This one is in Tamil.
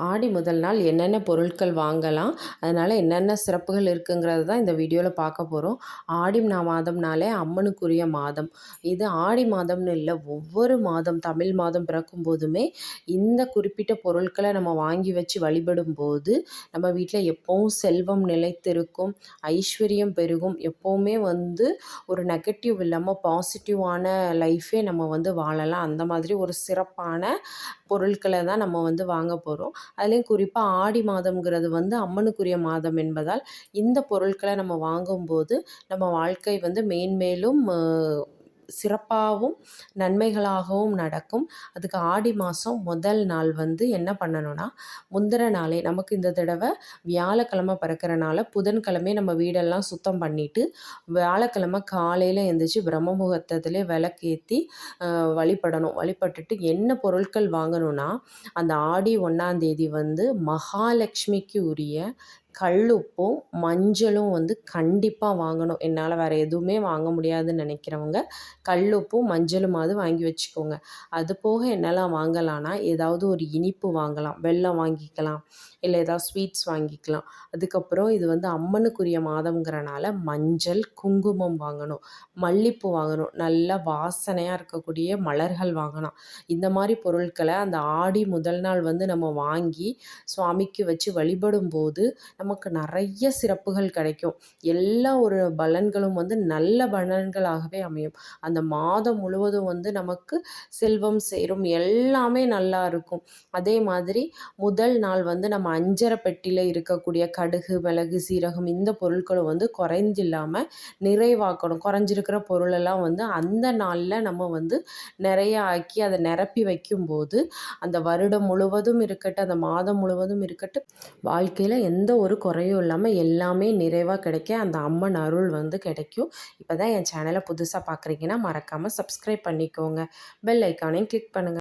ஆடி முதல் நாள் என்னென்ன பொருட்கள் வாங்கலாம், அதனால் என்னென்ன சிறப்புகள் இருக்குங்கிறது தான் இந்த வீடியோவில் பார்க்க போகிறோம். ஆடி மாதம்னாலே அம்மனுக்குரிய மாதம். இது ஆடி மாதம்னு இல்லை, ஒவ்வொரு மாதம் தமிழ் மாதம் பிறக்கும் போதுமே இந்த குறிப்பிட்ட பொருட்களை நம்ம வாங்கி வச்சு வழிபடும்போது நம்ம வீட்டில் எப்போவும் செல்வம் நிலைத்திருக்கும், ஐஸ்வர்யம் பெருகும், எப்போவுமே ஒரு நெகட்டிவ் இல்லாமல் பாசிட்டிவான லைஃபே நம்ம வாழலாம். அந்த மாதிரி ஒரு சிறப்பான பொருட்களை தான் நம்ம வாங்க போகிறோம். அதுலேயும் குறிப்பாக ஆடி மாதம்ங்கிறது அம்மனுக்குரிய மாதம் என்பதால் இந்த பொருட்களை நம்ம வாங்கும்போது நம்ம வாழ்க்கை மேன்மேலும் சிறப்பாகவும் நன்மைகளாகவும் நடக்கும். அதுக்கு ஆடி மாதம் முதல் நாள் என்ன பண்ணணும்னா, முந்தின நாளே நமக்கு இந்த தடவை வியாழக்கிழமை பிறக்கிறனால புதன்கிழமை நம்ம வீடெல்லாம் சுத்தம் பண்ணிவிட்டு வியாழக்கிழமை காலையில் எழுந்திரிச்சு பிரம்ம முகூர்த்தத்திலே விளக்கேற்றி வழிபடணும். வழிபட்டுட்டு என்ன பொருட்கள் வாங்கணும்னா, அந்த ஆடி 1ஆந்தேதி மகாலட்சுமிக்கு உரிய கல்லுப்பும் மஞ்சளும் கண்டிப்பாக வாங்கணும். என்னால் வேறு எதுவுமே வாங்க முடியாதுன்னு நினைக்கிறவங்க கல்லுப்பும் மஞ்சளுமாவது வாங்கி வச்சுக்கோங்க. அது போக என்னெல்லாம் வாங்கலாம்னா, ஏதாவது ஒரு இனிப்பு வாங்கலாம், வெல்லம் வாங்கிக்கலாம், இல்லை ஏதாவது ஸ்வீட்ஸ் வாங்கிக்கலாம். அதுக்கப்புறம் இது அம்மனுக்குரிய மாதம்ங்கிறனால மஞ்சள் குங்குமம் வாங்கணும், மல்லிப்பூ வாங்கணும், நல்லா வாசனையாக இருக்கக்கூடிய மலர்கள் வாங்கலாம். இந்த மாதிரி பொருட்களை அந்த ஆடி முதல் நாள் நம்ம வாங்கி சுவாமிக்கு வச்சு வழிபடும்போது நமக்கு நிறைய சிறப்புகள் கிடைக்கும். எல்லா ஒரு பலன்களும் நல்ல பலன்களாகவே அமையும். அந்த மாதம் முழுவதும் நமக்கு செல்வம் சேரும், எல்லாமே நல்லா இருக்கும். அதே மாதிரி முதல் நாள் நம்ம அஞ்சரை பெட்டியில் இருக்கக்கூடிய கடுகு, மிளகு, சீரகம் இந்த பொருட்களும் குறைஞ்சில்லாமல் நிறைவாக்கணும். குறைஞ்சிருக்கிற பொருளெல்லாம் அந்த நாளில் நம்ம நிறைய ஆக்கி அதை நிரப்பி வைக்கும்போது அந்த வருடம் முழுவதும் இருக்கட்டும், அந்த மாதம் முழுவதும் இருக்கட்டும், வாழ்க்கையில் எந்த ஒரு குறையும் இல்லாமல் எல்லாமே நிறைவாக கிடைக்க அந்த அம்மன் அருள் கிடைக்கும். இப்போ தான் என் சேனலை புதுசாக பார்க்குறீங்கன்னா மறக்காமல் சப்ஸ்கிரைப் பண்ணிக்கோங்க, பெல் ஐக்கானையும் கிளிக் பண்ணுங்கள்.